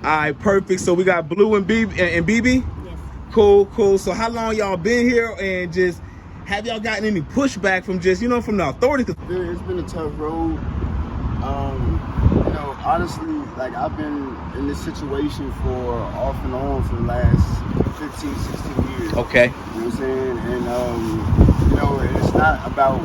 All right, perfect. So we got Blue and BB. Yes. Cool. So how long y'all been here, and just have y'all gotten any pushback from just from the authorities? It's been a tough road. Honestly, like I've been in this situation for off and on for the last 15, 16 years. Okay. You know what I'm saying? And it's not about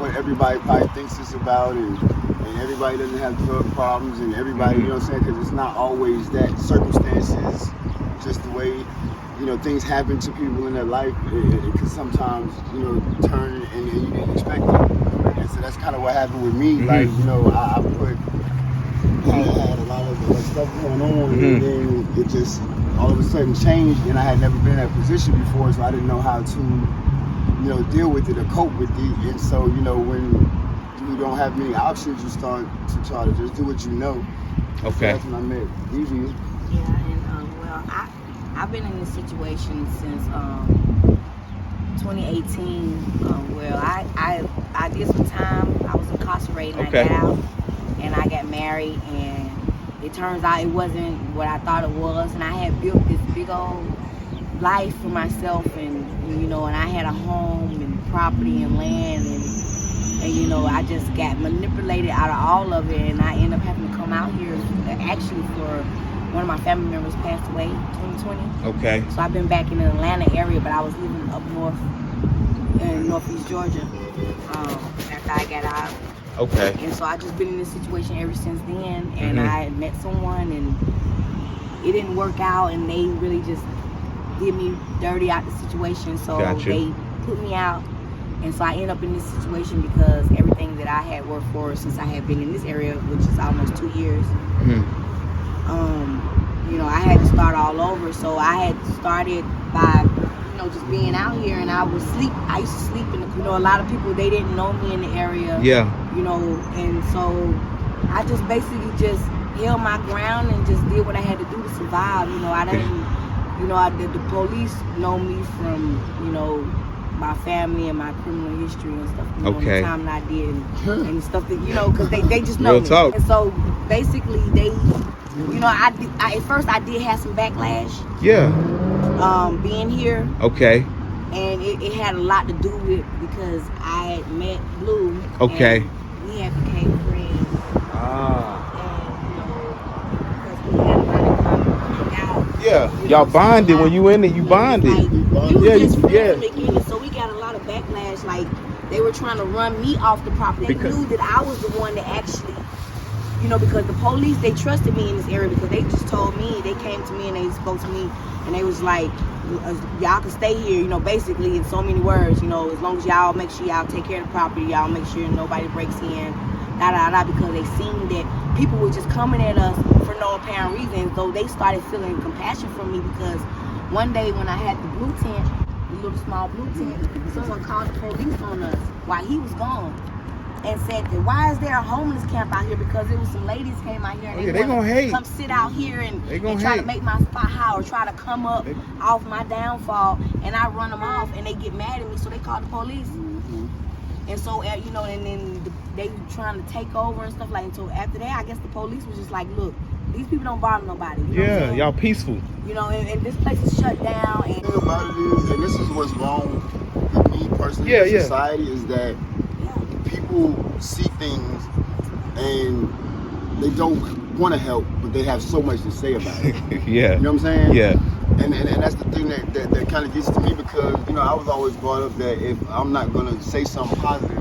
what everybody probably thinks it's about, and everybody doesn't have drug problems, and everybody, you know what I'm saying? Because it's not always that. Circumstances, just the way, things happen to people in their life, it can sometimes, turn and you didn't expect it. And so that's kind of what happened with me. Like, I had a lot of stuff going on, and then it just all of a sudden changed, and I had never been in that position before, so I didn't know how to, deal with it or cope with it. And so, when you don't have many options, you start to try to just do what you know. Okay. So that's when I met Evie. Yeah, and I've been in this situation since 2018. I did some time. I was incarcerated, and I got out, and I got married, and it turns out it wasn't what I thought it was, and I had built this big old life for myself, and I had a home and property and land, and I just got manipulated out of all of it, and I ended up having to come out here actually for one of my family members passed away in 2020. Okay. So I've been back in the Atlanta area, but I was living up north in Northeast Georgia after I got out. Okay. And so I just been in this situation ever since then, and I had met someone, and it didn't work out, and they really just did me dirty out the situation. So they put me out, and so I ended up in this situation because everything that I had worked for since I had been in this area, which is almost 2 years, I had to start all over. So I had started by just being out here, and I used to sleep in the, a lot of people, they didn't know me in the area. Yeah. And so I just basically just held my ground and just did what I had to do to survive. I didn't, the police know me from, my family and my criminal history and stuff. The time that I did and stuff that, because they just know Real me. talk. And so basically they, at first I did have some backlash. Yeah. Being here. Okay. And it had a lot to do with because I had met Blue. Okay. And we had became friends. And because we had a lot of common out. Yeah. Y'all bonded when you in it. You bonded. So we got a lot of backlash. Like they were trying to run me off the property. They knew that I was the one that actually. Because the police, they trusted me in this area because they just told me, they came to me and they spoke to me and they was like, y'all can stay here, basically in so many words, as long as y'all make sure y'all take care of the property, y'all make sure nobody breaks in, because they seen that people were just coming at us for no apparent reason. So they started feeling compassion for me because one day when I had the blue tent, the little small blue tent, someone called the police on us while he was gone. And said that why is there a homeless camp out here? Because it was some ladies came out here and they gonna hate. Come sit out here and try hate. to make my spot high or try to come up off my downfall, and I run them off and they get mad at me, so they call the police. And so and then they were trying to take over and stuff like that. So after that, I guess the police was just like, look, these people don't bother nobody. Y'all peaceful. And this place is shut down. And the thing about it is, and this is what's wrong with me personally in society, is that people see things and they don't want to help, but they have so much to say about it. Yeah. You know what I'm saying? Yeah. And that's the thing that kind of gets to me because, I was always brought up that if I'm not going to say something positive,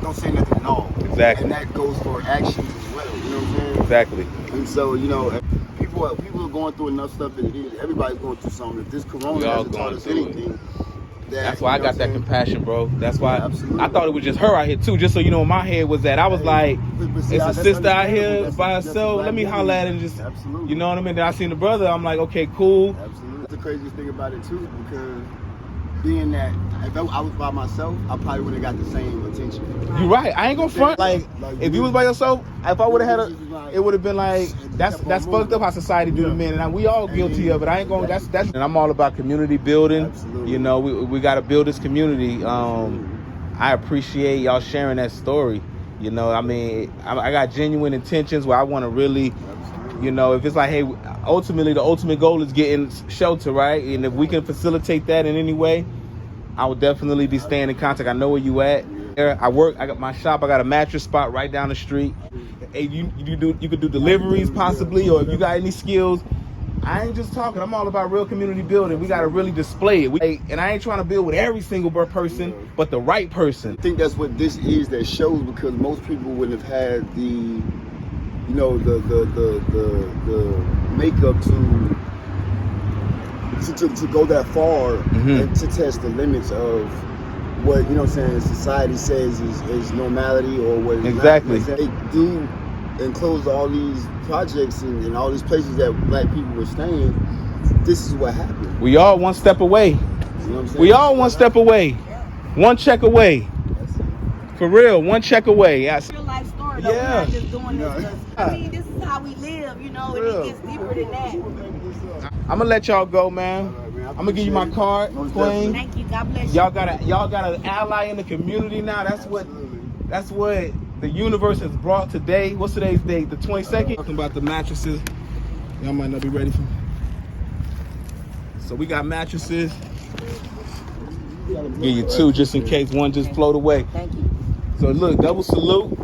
don't say nothing at all. Exactly. And that goes for actions as well. You know what I'm saying? Exactly. And so, people are going through enough stuff that it is. Everybody's going through something. If this corona hasn't taught us anything, that's why I got that compassion, bro. That's why absolutely. I thought it was just her out here too. Just so in my head was that I was like, it's a sister out here by herself. Let me holler at her and just, you know what I mean? Then I seen the brother. I'm like, okay, cool. Absolutely. That's the craziest thing about it too, because being that if I was by myself, I probably would have got the same attention. You're right. I ain't gonna front. Like if you was by yourself, if I would have had it would have been like that's fucked up how society do to men, and we all guilty of it. I ain't gonna. That's. And I'm all about community building. Absolutely. We got to build this community. I appreciate y'all sharing that story. I mean, I got genuine intentions where I want to really You know, if it's like, hey, ultimately the ultimate goal is getting shelter, right? And if we can facilitate that in any way, I would definitely be staying in contact. I know where you at. I got my shop. I got a mattress spot right down the street. Hey, you could do deliveries possibly, or if you got any skills. I ain't just talking. I'm all about real community building. We got to really display it. And I ain't trying to build with every single person, but the right person. I think that's what this is that shows, because most people wouldn't have had the, you know, the makeup to go that far and to test the limits of what, you know what I'm saying, society says is normality or what is exactly not. They do enclose all these projects and all these places that black people were staying. This is what happened. We all one step away. You know what I'm saying? We all one step away. One check away. For real, one check away. Yes. Real life story. Though. We're not just doing this. I mean, this is how we live, you know, and it gets deeper than that. I'm gonna let y'all go, man. I'm gonna give you my card, Queen. Thank you. God bless you. Y'all got an ally in the community now. That's what the universe has brought today. What's today's date? The 22nd. Talking about the mattresses. Y'all might not be ready for. So we got mattresses. Give you two just in case one just float away. Thank you. So look, double salute.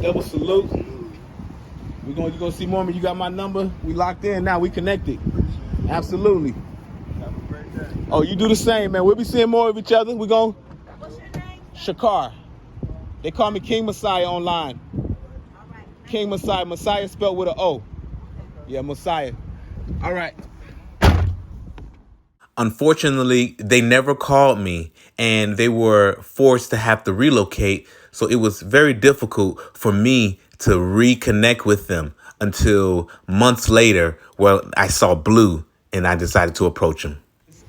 You gonna see more of me. You got my number. We locked in now. We connected. Absolutely. Have a great day. Oh, you do the same, man. We'll be seeing more of each other. We gon' What's your name? Shakar. They call me King Messiah online. All right. King Messiah. Messiah spelled with an O. Yeah, Messiah. All right. Unfortunately, they never called me and they were forced to have to relocate. So it was very difficult for me to reconnect with them until months later, where I saw Blue and I decided to approach him.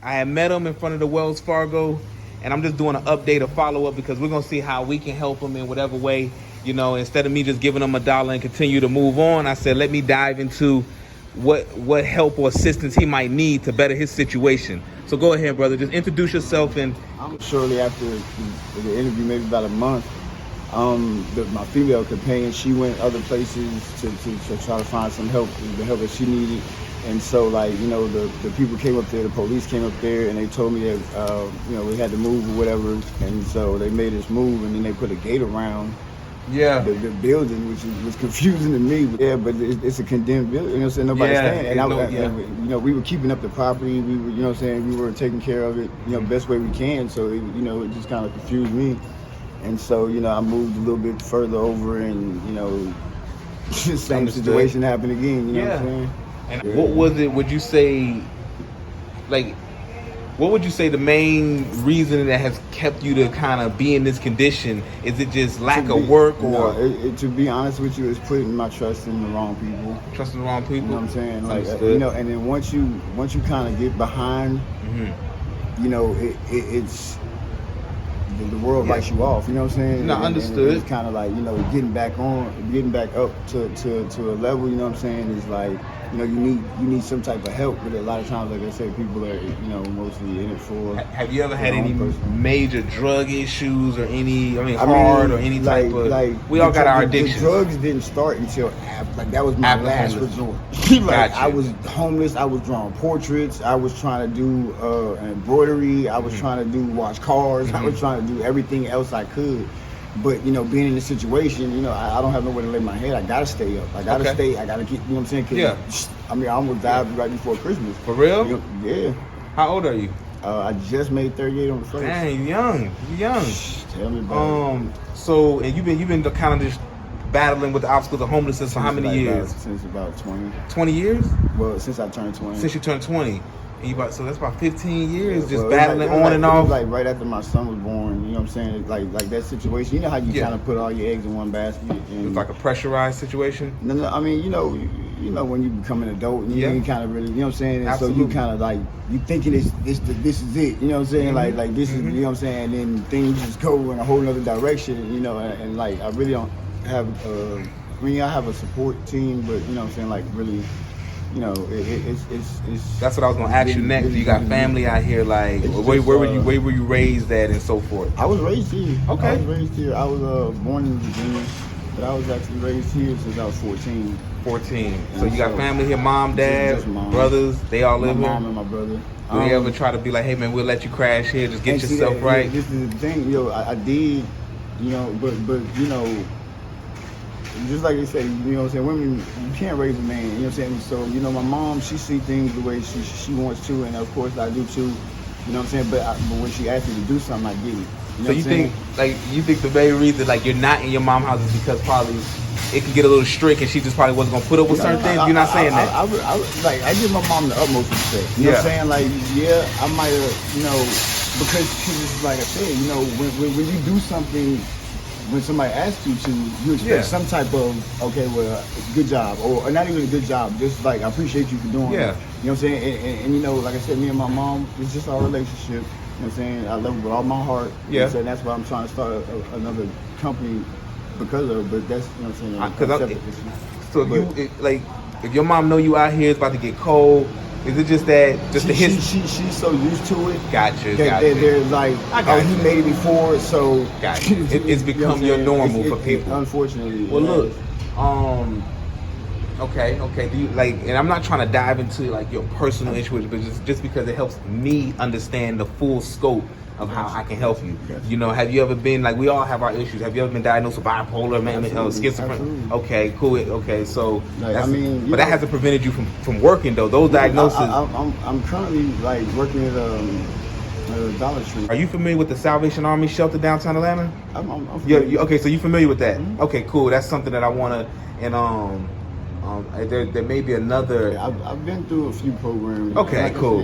I had met him in front of the Wells Fargo, and I'm just doing an update, a follow-up, because we're going to see how we can help him in whatever way. You know, instead of me just giving him $1 and continue to move on, I said, let me dive into what help or assistance he might need to better his situation. So go ahead, brother. Just introduce yourself. And shortly after the interview, maybe about a month, my female companion, she went other places to try to find some help, the help that she needed. And so, like, you know, the people came up there, the police came up there, and they told me that, you know, we had to move or whatever. And so they made us move, and then they put a gate around the building, which was confusing to me. But, yeah, but it's a condemned building, you know what I'm saying? Nobody's staying. And you know, we were keeping up the property. We were, you know what I'm saying, we were taking care of it, you know, best way we can. So, you know, it just kind of confused me. And so, you know, I moved a little bit further over, and, you know, the same situation happened again, you know what I'm saying? And what was it, would you say, like, what would you say the main reason that has kept you to kind of be in this condition? Is it just lack of work, or? No, to be honest with you, it's putting my trust in the wrong people. Trusting the wrong people? You know what I'm saying? Like, you know, and then once you kind of get behind, you know, it's, the world writes you off, you know what I'm saying? No, understood. It's kind of like, you know, getting back up to a level, you know what I'm saying, is like, you know, you need some type of help. But a lot of times, like I said, people are, you know, mostly in it for. Have you ever had any major drug issues or hard or any type of? Like, we all got our addictions. The drugs didn't start until after. Like, that was my last resort. Like, I was homeless. I was drawing portraits. I was trying to do embroidery. I was trying to wash cars. I was trying to do everything else I could. But, you know, being in this situation, you know, I don't have nowhere to lay my head. I gotta stay up. I gotta stay. I gotta get, you know what I'm saying? Cause I mean, I almost died right before Christmas. For real? You know, yeah. How old are you? I just made 38 on the first. Dang, young. Tell me about it. So, and you've been kind of just battling with the obstacles of homelessness for how many years? Since about 20. 20 years? Well, since I turned 20. Since you turned 20. And so that's about 15 years just well, battling on and off. Like right after my son was born, you know what I'm saying? Like that situation. You know how you kind of put all your eggs in one basket? And it's like a pressurized situation? No, I mean, you know when you become an adult, and you kind of really, you know what I'm saying? And Absolutely. So you kind of like, you thinking this is it, you know what I'm saying? Like this is, you know what I'm saying? And then things just go in a whole other direction, you know, and like I really don't have, I have a support team, but you know what I'm saying? Like really, you know, it's. That's what I was gonna ask you next. You got family out here, like where were you raised at and so forth? I was raised here. Okay. I was raised here. I was born in Virginia. But I was actually raised here since I was 14. 14. So And you got so, family here, mom, dad, just mom. brothers, they all My live mom here? and my brother. Do they ever try to be like, hey man, we'll let you crash here, just get and see yourself that, right? Yeah, this is the thing, I did, but just like they say, what I'm saying, women, you can't raise a man, you know what I'm saying? So, my mom, she see things the way she wants to, and of course I do too, you know what I'm saying? But when she asks me to do something, I get it. So you think the main reason like you're not in your mom's house is because probably it can get a little strict and she just probably wasn't gonna put up with certain things? You're not saying that? I give my mom the utmost respect. You know what I'm saying? Like, yeah, I might have, because she's like I said, when you do something, when somebody asks you to, you expect some type of, okay, well, good job, or not even a good job, just like, I appreciate you for doing it. You know what I'm saying? And like I said, me and my mom, it's just our relationship. You know what I'm saying? I love her with all my heart. You know what I'm saying? That's why I'm trying to start another company because of it. But that's, you know what I'm saying? If your mom know you out here, it's about to get cold, is it just that, the hint? She's so used to it. Gotcha. They're like, he made it before, so. Gotcha. It's become your normal for people. Unfortunately. Well, look, okay. Do you and I'm not trying to dive into like your personal issues, but just because it helps me understand the full scope of how I can help you. Have you ever been we all have our issues? Have you ever been diagnosed with bipolar, schizophrenia? Okay, cool. Okay, so but that hasn't prevented you from working though. Those diagnoses. I'm currently working at Dollar Tree. Are you familiar with the Salvation Army shelter downtown Atlanta? I'm familiar. Okay, so you're familiar with that? Mm-hmm. Okay, cool. That's something that I want to there may be another. Yeah, I've been through a few programs. Okay, cool.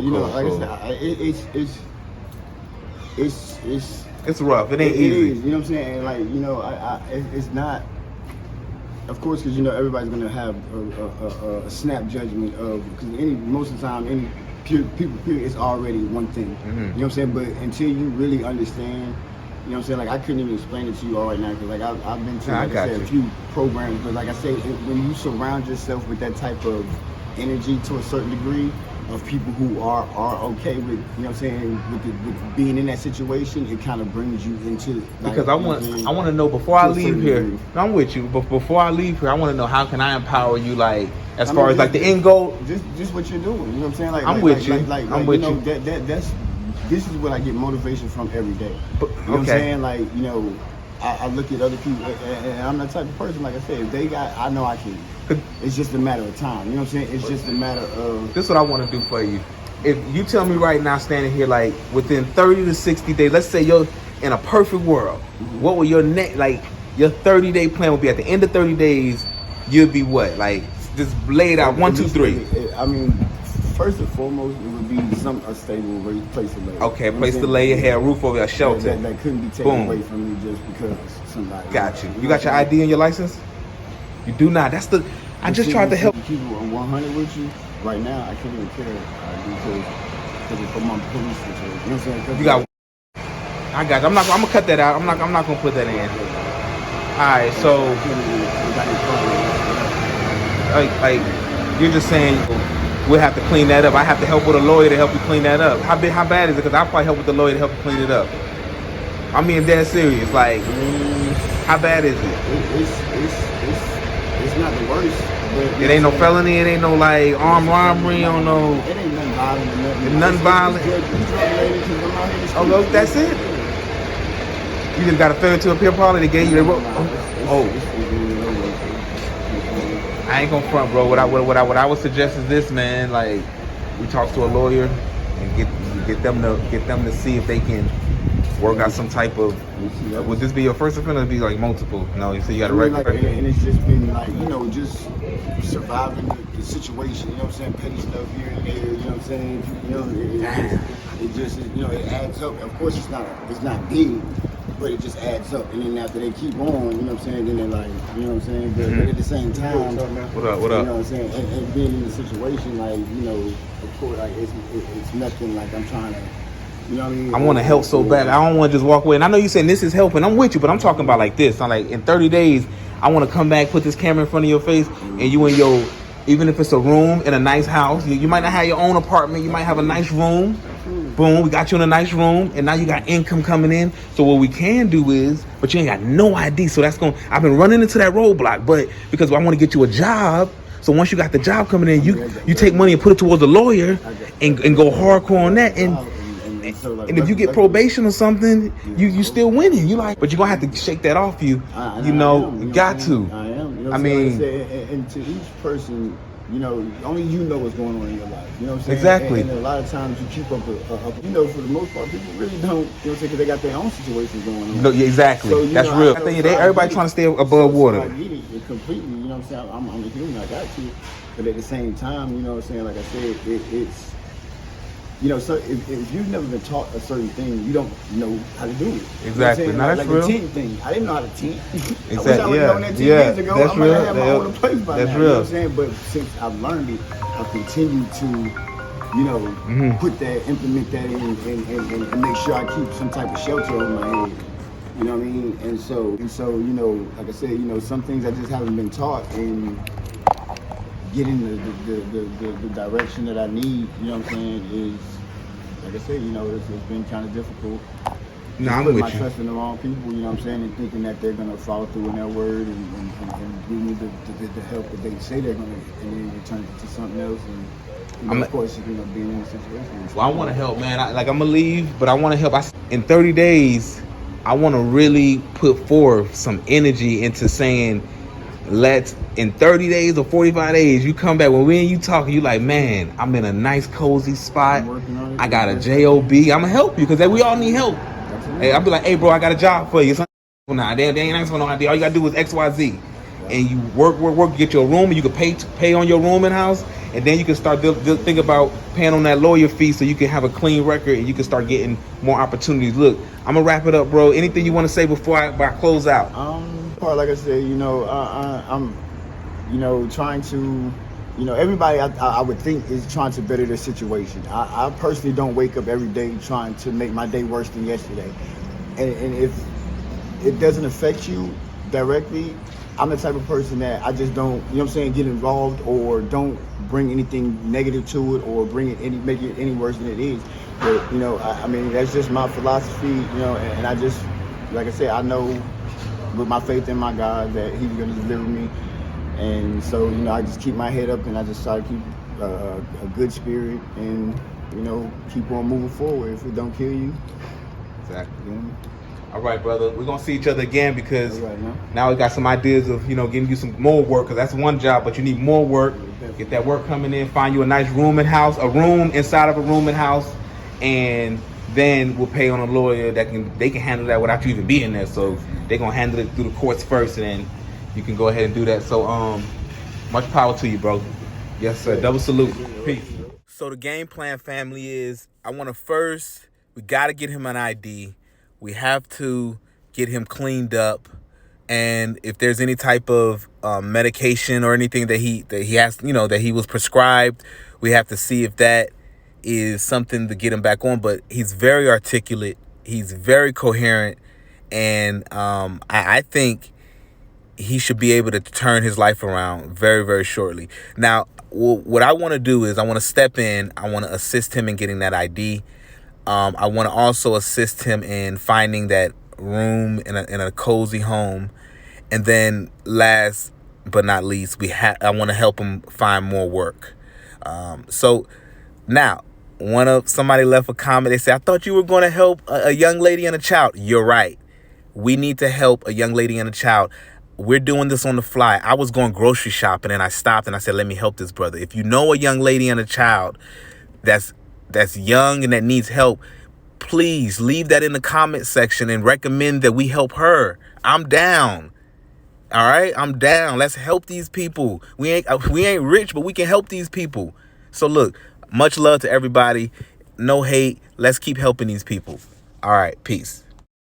It's rough. It ain't easy. It is. You know what I'm saying? And it's not. Of course, because everybody's gonna have a snap judgment of, because most of the time people it's already one thing. Mm-hmm. You know what I'm saying? But until you really understand. You know what I'm saying? I couldn't even explain it to you all right now, because I've been to a few programs, but like I say, when you surround yourself with that type of energy to a certain degree of people who are okay with, what I'm saying, with being in that situation, it kind of brings you into. Because I want to know before I leave here. No, I'm with you, but before I leave here, I want to know how can I empower you, as far as the end goal. Just what you're doing. You know what I'm saying? I'm with you. I'm with you. This is what I get motivation from every day. You know what I'm saying? I look at other people, and I'm that type of person, like I said, if they got, I know I can. It's just a matter of time. You know what I'm saying? It's just a matter of. This is what I want to do for you. If you tell me right now, standing here, within 30 to 60 days, let's say you're in a perfect world, what will your your 30-day plan would be? At the end of 30 days, you'll be what? Just lay it out, 1, 2, 3. First and foremost, it would be a stable place to lay. Okay, place to lay your head, a roof over your shelter. That couldn't be taken away from me just because somebody. Got you. You got your ID and your license? You do not. I just tried to help. Keep it 100 with you. Right now, I can't even carry because it's for my police situation. You know what I'm saying? You got. I got you. I'm gonna cut that out. I'm not gonna put that in. All right, so. You're just saying. We'll have to clean that up. I have to help with a lawyer to help you clean that up. How bad is it? Because I'll probably help with the lawyer to help you clean it up. I'm being dead serious. How bad is it? It's not the worst. But it ain't no felony. It ain't no armed robbery. On no. It ain't nothing violent. Nothing violent. Oh, that's it. You just got a failure to appeal party. They gave you the. I ain't gonna front, bro. What I would suggest is this, man. We talk to a lawyer and get them to see if they can work out some type of. Would this be your first offense? Or be multiple? No, you say you got a record. And it's just been just surviving the situation. You know what I'm saying? Petty stuff here and there. You know what I'm saying? It just it adds up. Of course, it's not big. But it just adds up, and then after they keep on, you know what I'm saying, then they're you know what I'm saying, but at the same time, what up? You know what I'm saying, and being in a situation of course, it's nothing I'm trying to, you know what I mean? I want to help so bad. I don't want to just walk away. And I know you're saying this is helping. I'm with you, but I'm talking about this. I'm in 30 days, I want to come back, put this camera in front of your face, and you in even if it's a room in a nice house, you might not have your own apartment, you might have a nice room. Boom, we got you in a nice room, and now you got income coming in. So what we can do is, but you ain't got no ID. So I've been running into that roadblock, but because I want to get you a job. So once you got the job coming in, you take money and put it towards a lawyer and go hardcore on that. And if you get probation or something, you still winning. You like, but you're gonna have to shake that off you. Got to. I am. I mean, and to each person, only you know what's going on in your life. You know what I'm saying? Exactly. And a lot of times you keep up, for the most part, people really don't, because they got their own situations going on. No, yeah, exactly. So, that's real. I think everybody trying to stay above water. I get it completely. You know what I'm saying? I'm a human. I got you. But at the same time, you know what I'm saying? Like I said, it's. So if you've never been taught a certain thing, you don't know how to do it. Exactly. Now, that's real. real. The tent thing, I didn't know how to tent. Exactly. I wish I would have known that 10 years ago. That's I might real. have my own place by that's now. Real. You know what I'm saying? But since I've learned it, I've continued to, implement that and make sure I keep some type of shelter over my head. You know what I mean? And so, like I said, some things I just haven't been taught, and getting the direction that I need, you know what I'm saying, is, like I said, it's been kind of difficult. No, I'm put with my you. trust in the wrong people, you know what I'm saying, and thinking that they're gonna follow through in their word and give me the help that they say they're gonna, and then it turns into something else. And of course, being in a situation. Well, I want to help, man. I'm gonna leave, but I want to help. In 30 days, I want to really put forth some energy into saying, in 30 days or 45 days, you come back when we and you talking, you like, man, I'm in a nice cozy spot. I got a job. I'm gonna help you because we all need help. Hey, I'll be like, hey, bro, I got a job for you. Now, they ain't asking for no idea. All you gotta do is X, Y, Z, and you work, get your room, and you can pay on your room and house, and then you can start think about paying on that lawyer fee so you can have a clean record and you can start getting more opportunities. Look, I'm gonna wrap it up, bro. Anything you want to say before I close out? Like I said, I'm, trying to. Everybody I would think is trying to better their situation. I personally don't wake up every day trying to make my day worse than yesterday. And if it doesn't affect you directly, I'm the type of person that I just don't, get involved or don't bring anything negative to it or make it any worse than it is. But, I mean, that's just my philosophy, and I just, like I said, I know with my faith in my God that He's going to deliver me. And so, I just keep my head up and I just try to keep a good spirit and, keep on moving forward. If it don't kill you. Exactly. All right, brother. We're going to see each other again because now we got some ideas of, getting you some more work, because that's one job, but you need more work. Get that work coming in, find you a nice room and house, a room inside of a room and house, and then we'll pay on a lawyer they can handle that without you even being there. So they're going to handle it through the courts first, and then you can go ahead and do that. So much power to you, bro. Yes, sir. Double salute. Peace. So the game plan, family, is we got to get him an ID. We have to get him cleaned up. And if there's any type of medication or anything that he has, that he was prescribed, we have to see if that is something to get him back on. But he's very articulate. He's very coherent. And I think he should be able to turn his life around very, very shortly. Now, what I want to do is I want to step in. I want to assist him in getting that ID. I want to also assist him in finding that room in a cozy home. And then last but not least, I want to help him find more work. So now, somebody left a comment. They said, I thought you were going to help a young lady and a child. You're right. We need to help a young lady and a child. We're doing this on the fly. I was going grocery shopping and I stopped and I said, let me help this brother. If you know a young lady and a child that's young and that needs help, please leave that in the comment section and recommend that we help her. I'm down. All right, I'm down. Let's help these people. We ain't rich, but we can help these people. So look, much love to everybody. No hate. Let's keep helping these people. All right, peace.